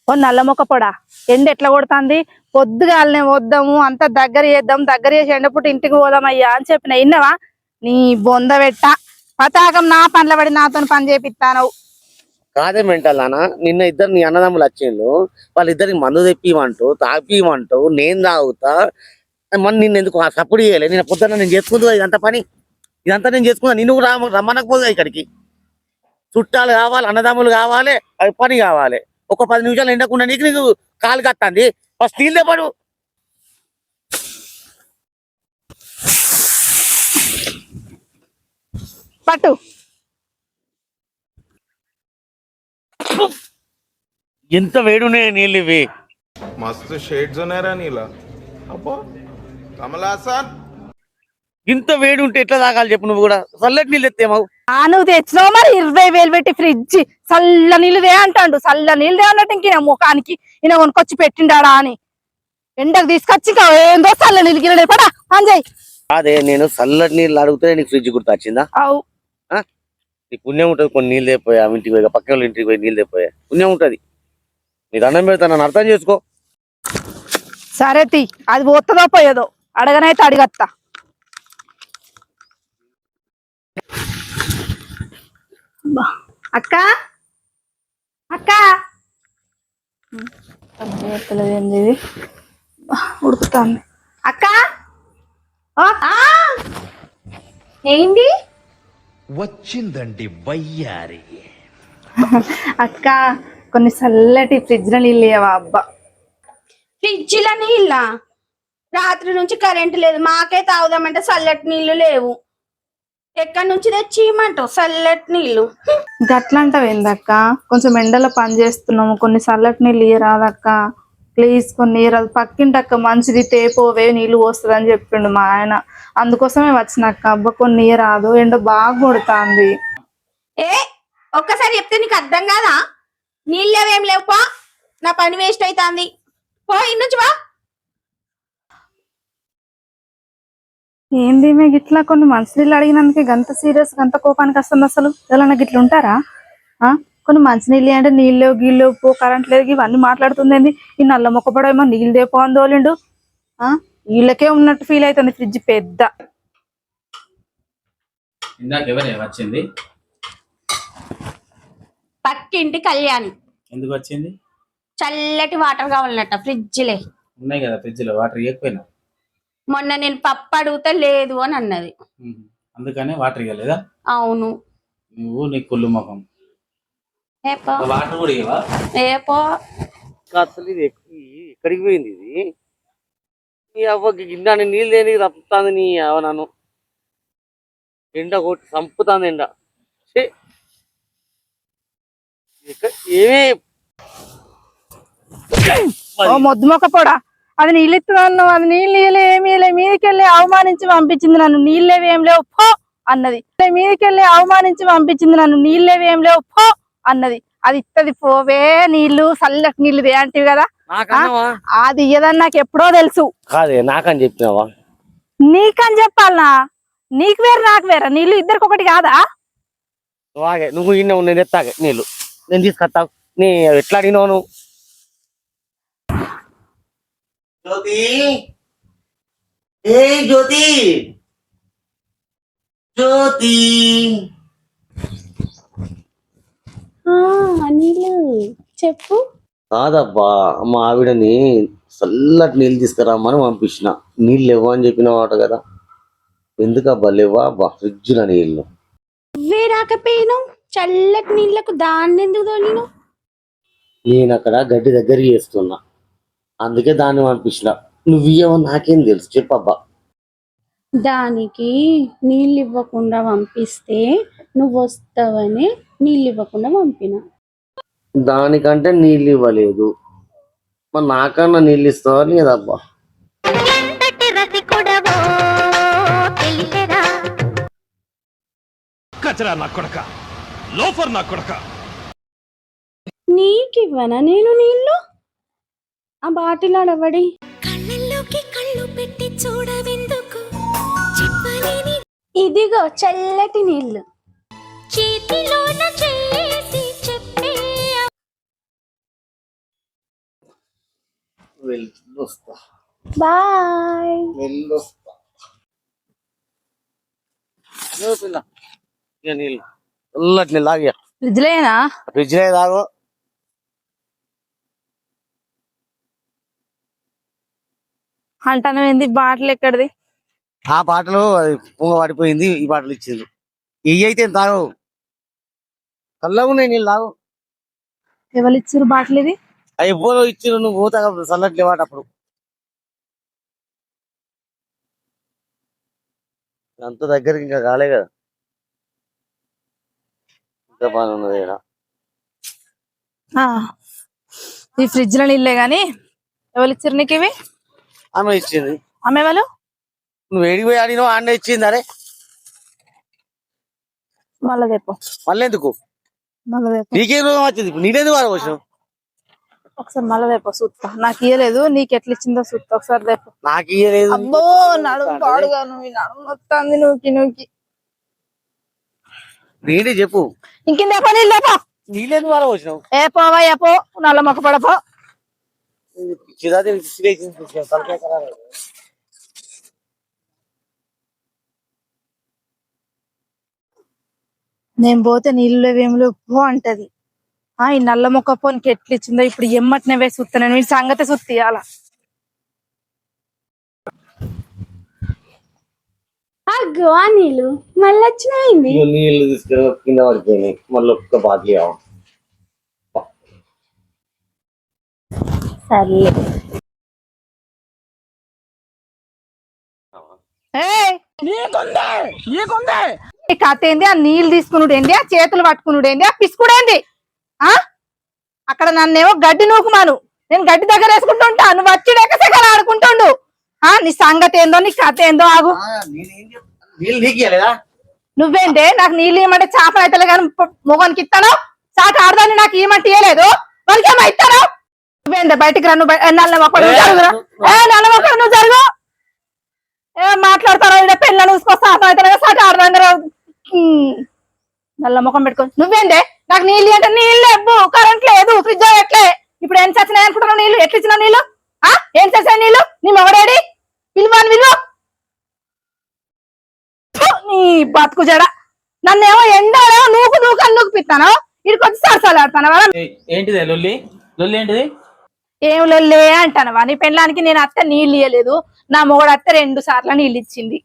ఓ నల్ల మొక్క పొడా ఎండ ఎట్లా కొడుతుంది పొద్దుగాలనే వద్దాము అంత దగ్గర చేద్దాం దగ్గర చేసి ఎండపుట్టి ఇంటికి పోదామయ్యా అని చెప్పిన ఇన్నవా నీ బొంద పెట్ట పతాకం నా పనుల పడి నాతో పని చేపిస్తాను కాదే మెంటల్ నాన్న నిన్న ఇద్దరు నీ అన్నదమ్ములు వచ్చిండు వాళ్ళిద్దరికి మందు తెప్పిమంటూ తాపిమంటూ నేను తాగుతా మన నిన్న ఎందుకు సపోర్ట్ చేయలే నేను పొద్దున్న నేను చేసుకుందా ఇదంతా పని ఇదంతా నేను చేసుకున్నా నిన్ను కూడా రమ్మనకపోదా ఇక్కడికి చుట్టాలు కావాలి అన్నదమ్ములు కావాలి అది పని కావాలి ఒక 10 నిమిషాలు ఎండకుండా నీకు కాలు కత్తంది ఫస్ట్ నీళ్ళే పడు పట్టు ఎంత వేడున్నాయి నీళ్ళు ఇవి मस्त शेड्स ఉన్నాయరా నీలా అబ్బో కమలాసన్ ఇంత వేడి ఉంటే ఎట్లా తాగాలి చెప్పు నువ్వు కూడా చల్లటి నీళ్ళు ఎత్తేమావు నువ్వు తెచ్చినావు మరి 20,000 పెట్టి ఫ్రిడ్జ్ చల్ల నీళ్ళుదే అంటాడు చల్ల నీళ్ళుదే అన్నట్టు ఇంక ముఖానికి ఈయన కొనుకొచ్చి పెట్టిండాడా అని ఎండకు తీసుకొచ్చి ఇంకా ఏందో చల్ల నీళ్ళు గిన్నె పడా అంజయ్ అదే నేను చల్లటి నీళ్ళు అడిగితే నీకు ఫ్రిడ్జ్ గుర్తొచ్చిందా అవు నీ పుణ్యం ఉంటుంది కొన్ని నీళ్ళు తెపోయా ఇంటికి పోయి పక్కన వాళ్ళ ఇంటికి పోయి నీళ్ళు తెపోయా పుణ్యం ఉంటుంది నీ దండం పెడతా నన్ను అర్థం చేసుకో సరే తీ అది పోతుందో పోయేదో అడగనైతే అడిగత్తా అక్క అక్క ఏంది ఉడుకుతాంది అక్క ఏంటి వచ్చిందండి వయ్యారి అక్క కొన్ని చల్లటి ఫ్రిడ్జ్ లో నీళ్ళు ఇయ్యవా అబ్బా ఫ్రిడ్జ్ లో నీళ్ళ రాత్రి నుంచి కరెంట్ లేదు మాకే తాగుదామంటే చల్లటి నీళ్లు లేవు ఎక్కడి నుంచి తెచ్చి ఇమ్మంటావు చల్లటి నీళ్లు గట్లా అంటావు ఏందక్క కొంచెం ఎండలో పని చేస్తున్నాము కొన్ని చల్లటి నీళ్ళు ఇయ్యరాదక్క ప్లీజ్ కొన్ని ఇయ్యరాదు పక్కింటక్క మంచిది తేపోవే నీళ్ళు పోస్తుంది అని చెప్పిండు మా ఆయన అందుకోసమే వచ్చినక్క అబ్బా కొన్ని ఇయ్యరాదు ఎండ బాగా కొడుతుంది ఏ ఒక్కసారి చెప్తే నీకు అర్థం కాదా నీళ్ళు లేవేం లేవు పో నా పని వేస్ట్ అవుతుంది పో ఇన్నుంచి వా ఏంది మీకు ఇట్లా కొన్ని మంచినీళ్ళు అడిగినందుకే గంత సీరియస్ గంత కోపానికి వస్తుంది అసలు ఎవరన్నా గిట్ల ఉంటారా కొన్ని మంచినీళ్ళు అంటే నీళ్ళు లేవు గీళ్ళు లేవు పో కరెంట్ లేదు ఇవన్నీ మాట్లాడుతుంది ఈ నల్ల మొక్కపడేమో నీళ్ళు దేపో అని తోలిండు వీళ్ళకే ఉన్నట్టు ఫీల్ అవుతుంది ఫ్రిడ్జ్ పెద్ద వచ్చింది పక్కింటి కళ్యాణి ఎందుకు వచ్చింది చల్లటి వాటర్ కావాలన్నట్ట ఫ్రిడ్జ్ లే ఉన్నాయి కదా ఫ్రిడ్జ్ లో వాటర్ ఇవ్వకపోయినా మొన్న నేను పప్పు అడిగితే లేదు అని అన్నది అందుకనే వాటర్ ఇవ్వలేదా అవును నువ్వు నీ కుళ్ళు ముఖం ఏపో వాటర్ కూడా ఇవ్వవా ఏపో అసలు ఇది ఎక్కడికి పోయింది ఇది నీ అవ్వకి గిన్నె నీళ్ళు దేనికి తప్పుతుంది నీ అవ్వ నన్ను ఎండ కొట్టి చంపుతుంది ఎండ ఏమే మొద్దు మొక్క పొడా అది నీళ్ళు ఇస్తున్నాను అది నీళ్ళు ఇయ్యలే ఏమి ఇయ్యలే మీదికెళ్ళి అవమానించి పంపించింది నన్ను నీళ్ళేవి ఏం లేవు పో అన్నది మీదికెళ్ళి అవమానించి పంపించింది నన్ను నీళ్ళేవి ఏం లేవు పో అన్నది అది ఇత్తది పోవే నీళ్లు చల్లటి నీళ్ళు అంటే కదా అది ఇయ్యదని నాకు ఎప్పుడో తెలుసు కాదే నాకని చెప్పినావా నీకని చెప్పాలనా నీకు వేరు నాకు వేరా నీళ్లు ఇద్దరికి ఒకటి కాదా నువ్వు ఇన్న నేను ఎత్తాగే నీళ్ళు నేను తీసుకొస్తావు నీ ఎట్లా అడిగినావు నువ్వు జ్యోతి ఏ జ్యోతి జ్యోతి నీళ్ళు చెప్పు కాదబ్బా మా ఆవిడని చల్లటి నీళ్ళు తీసుకురామని పంపించిన నీళ్ళు లేవా అని చెప్పినవాట కదా ఎందుకబ్బా లేవా అబ్బా ఫ్రిడ్జ్ లో నీళ్ళు నువ్వే రాకపోయినావు చల్లటి నీళ్లకు దాన్ని ఎందుకు తోలిను నేను అక్కడ గడ్డి దగ్గర చేస్తున్నా అందుకే దాన్ని పంపించిన నువ్వు ఇయ్యవో నాకేం తెలుసు చెప్పబ్బా దానికి నీళ్ళు ఇవ్వకుండా పంపిస్తే నువ్వు వస్తావని నీళ్ళు ఇవ్వకుండా పంపిన దానికంటే నీళ్ళు ఇవ్వలేదు మరి నాకన్నా నీళ్ళు ఇస్తావా లేదబ్బా కచరా నా కొడక లోఫర్ నా కొడక నీకివ్వనా నేను నీళ్ళు ఆ బాటిల్ అడవడి కళ్ళల్లోకి కళ్ళు పెట్టి చూడవెందుకు ఇదిగో చల్లటి నీళ్ళు చేతిలోన చేసి చెప్పే వెళ్ళొస్తా బాయ్. వెళ్ళొస్తా. పిల్ల ఇక నీళ్ళు చల్లటి నీళ్ళు తాగియ ఫ్రిడ్జ్ లేనా? ఫ్రిడ్జ్ లే తాగు. అంటాను ఏంది బాటిల్ ఎక్కడిది? ఆ బాటలు అది పొంగ పడిపోయింది, ఈ బాటలు ఇచ్చింది. ఇవి అయితే తాగు, చల్లగా ఉన్నాయి నీళ్ళు తాగు. ఎవరు ఇచ్చారు బాటిల్ ఇది? అవి ఎవ్వరో ఇచ్చిన, నువ్వు పోతా చల్లటి లేవాట అప్పుడు. అంత దగ్గరికి ఇంకా కాలే కదా, ఇంకా పని ఉన్నది ఈడ. ఆ, ఈ ఫ్రిడ్జ్ లో నీళ్ళే గాని ఎవరు ఇచ్చారు నీకు ఇవి? ఆమె ఇచ్చింది. ఆమె వాళ్ళు? నువ్వు ఏడికి పోయి ఆడినావు, ఆడ ఇచ్చింది. అరే మళ్ళా తెప్ప, మళ్ళీ ఎందుకు? మళ్ళా తెప్ప, నీకేం రోగం వచ్చింది? నీడేందుకు వాడు వచ్చినావు? ఒకసారి మళ్ళా తెప్ప చూస్తా. నాకు ఇయ్యలేదు, నీకు ఎట్లా ఇచ్చిందో చూస్తా. ఒకసారి తెప్ప. నాకు ఇయ్యలేదు. అబ్బో నడుము పాడుగా, నువ్వు నడుము వస్తుంది నూకి నూకి. నీడే చెప్పు, ఇంకింద పో, నీళ్ళు లేపో. నీళ్ళేందుకు వాడు వచ్చినావు? ఏ పోవా ఏ పో, నల్ల మొక్క పడపో. చిరాది నేను పోతే నీళ్ళు లేవేమిలో పో అంటది. ఈ నల్ల మొక్క పోనికి ఎట్లా ఇచ్చిందో ఇప్పుడు ఎమ్మటినే వేసి చూస్తా. నేను వీడి సంగతి సుత్తి అలా. అగ్గో ఆ నీళ్ళు మళ్ళీ వచ్చినాయింది. నీళ్ళు తీసుకుని కింద పడిపోయినాయి, మళ్ళీ ఒక్క బాకీ సర్లే. ఈ కథ ఏంది? ఆ నీళ్ళు తీసుకునుడు ఏంది? ఆ చేతులు పట్టుకునుడు ఏంది? ఆ పిసుకుడేంది? ఆ అక్కడ నన్నేమో గడ్డి నూకుమాను, నేను గడ్డి దగ్గర వేసుకుంటుంటా, నువ్వు వచ్చి డెక్కసెక్కలు ఆడుకుంటుండు. నీ సంగతి ఏందో, నీ కథ ఏందో ఆగు. నీళ్ళు నీకేలేదా? నువ్వేంటే నాకు నీళ్ళు ఇవ్వమంటే చేపలు అయితే కానీ మొగానికి ఇస్తాను, చాట ఆడదాన్ని నాకు ఇవ్వమంటే ఇవ్వలేదు, వాళ్ళకి ఏమో ఇస్తాను. నువ్వేందే బయటికి రా, నువ్వు నల్ల మొక్కడు జరుగురా. నల్ల మొక్కడు నువ్వు జరుగు. ఏం మాట్లాడతారో ఇక్కడ పెళ్ళను చూసుకొస్తా, చాట ఆడదాం కదా. నల్ల ముఖం పెట్టుకో. నువ్వేందే నాకు నీళ్ళు అంటే నీళ్ళు లేవు, కరెంట్ లేదు, ఫ్రిడ్జ్ ఎట్లే. ఇప్పుడు ఏం చచ్చినాయి అనుకుంటున్నావు? నీళ్ళు ఎట్లా ఇచ్చినావు? నీళ్ళు ఏం చేసాయి? నీళ్ళు నీ మొగడేడి? పిలువాని విలువ. నీ బతుకు జడ. నన్నేమో ఎండాలేమో నూకు నూకు అని నూకుపిస్తాను, ఇక్కడికి వచ్చి సరసాలు ఆడతాను. ఏంటిదే లొల్లి? లొల్లి ఏంటిది? ఏం లే అంటానవా? నీ పెళ్ళానికి నేను అత్త నీళ్ళు ఇయ్యలేదు, నా మొగడు అత్త 2 సార్లు నీళ్ళు ఇచ్చింది.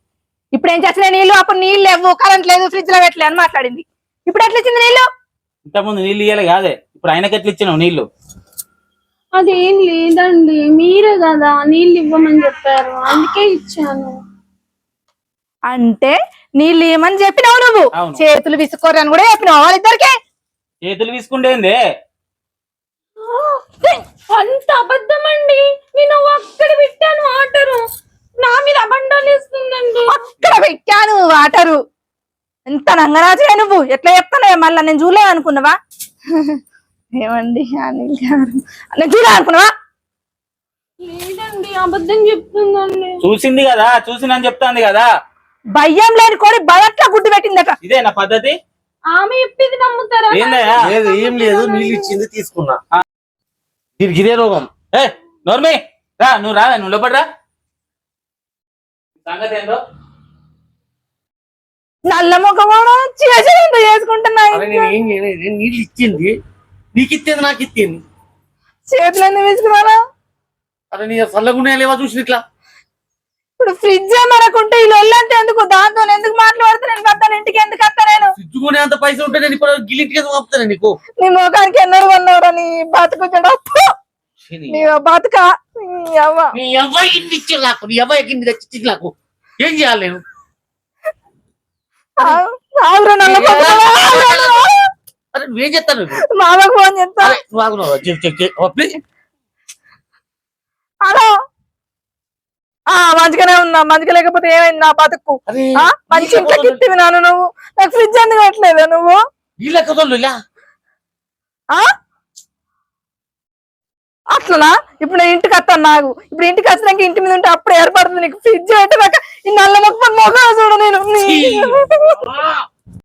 ఇప్పుడు ఏం చేస్తున్నాయి నీళ్ళు? అప్పుడు నీళ్ళు లేవు, కరెంట్ లేదు, ఫ్రిడ్జ్ లో పెట్టలే అని మాట్లాడింది. ఇప్పుడు ఎట్లా ఇచ్చింది నీళ్ళు? ఇంతకుముందు నీళ్ళు ఇయ్యాలి కాదే, ఇప్పుడు ఆయనకి ఎట్లా ఇచ్చినావు నీళ్ళు? అదేం లేదండి, మీరే కదా నీళ్ళు ఇవ్వమని చెప్పారు, అందుకే ఇచ్చాను. అంటే నీళ్ళు ఇవ్వమని చెప్పినావు నువ్వు, అవును. చేతులు విసుకోరని కూడా చెప్పినావు వాళ్ళిద్దరికి. చేతులు తీసుకుంటేందే? అంత అబద్ధం అండి, నేను అక్కడ పెట్టాను వాటరు, నా మీద అబండాలు వేస్తుందండి. అక్కడ పెట్టాను వాటరు. ఎంత నంగరాజే నువ్వు, ఎట్లా చెప్తానే మళ్ళా? నేను చూడలే అనుకున్నావా? ఏమండి అనిల్ గారు, నేను చూడలే అనుకున్నావా? లేదండి, అబద్ధం చెప్తుందండి. చూసింది కదా, చూసిందని చెప్తాంది కదా. భయం లేని కోడి బయట్లా గుడ్డు పెట్టిందట. ఇదే నా పద్ధతి? ఆమె చెప్పింది నమ్ముతారా? ఏందయ్యా? లేదు, ఏం లేదు, నీళ్ళు ఇచ్చింది తీసుకున్నా. దీనికి ఇదే రోగం. నోర్మి రా, నువ్వు రా, నువ్వు లోపడరా. సంగతి ఏందో? నల్ల ముఖం చేసుకుంటున్నా. నేను ఏం చేయలేదు, నీళ్ళు ఇచ్చింది నీకు ఇచ్చేది, నాకు ఇచ్చింది. చేతులు ఎందుకు తీసుకున్నారా? అరే నీ చల్లగుండే లేవా చూసి ఇట్లా. ఇప్పుడు ఫ్రిడ్జ్ మనకుంటే ఈ లొల్లంటే ఎందుకు? దాంతో ఎందుకు మాట్లాడుతున్నాను? వస్తాను ఇంటికి ఎందుకు వస్తా? నేను ఫ్రిడ్జ్ అంత పైసలు ఉంటే నేను ఇప్పుడు గిలింటికి ఎందుకు పంపుతాను నీకు? నీ ముఖానికి ఎన్నడూ కొన్నావురా? నీ బతుకు చెడొద్దు, నీ బతుక. నీ అబ్బాయి ఇన్ని ఇచ్చి నాకు, నీ అబ్బాయికి ఇన్ని తెచ్చి నాకు ఏం చేయాలి నేను? అరే నువ్వేం చెప్తాను? మామకు ఫోన్ చేస్తా. హలో, మంచిగానే ఉన్నా. మంచిగా లేకపోతే ఏమైంది నా బతుకు? మంచి ఇంట్లోకి ఇట్టివి నాను నువ్వు. నాకు ఫ్రిడ్జ్ ఎందుకు పెట్టలేదా నువ్వు? అట్లనా? ఇప్పుడు నేను ఇంటికి వస్తాను. నాకు ఇప్పుడు ఇంటికి వచ్చినాక ఇంటి మీద ఉంటే అప్పుడు ఏర్పడుతుంది నీకు. ఫ్రిడ్జ్ పెట్టాక ఈ నల్ల మొక్క మొఖం చూడు నేను.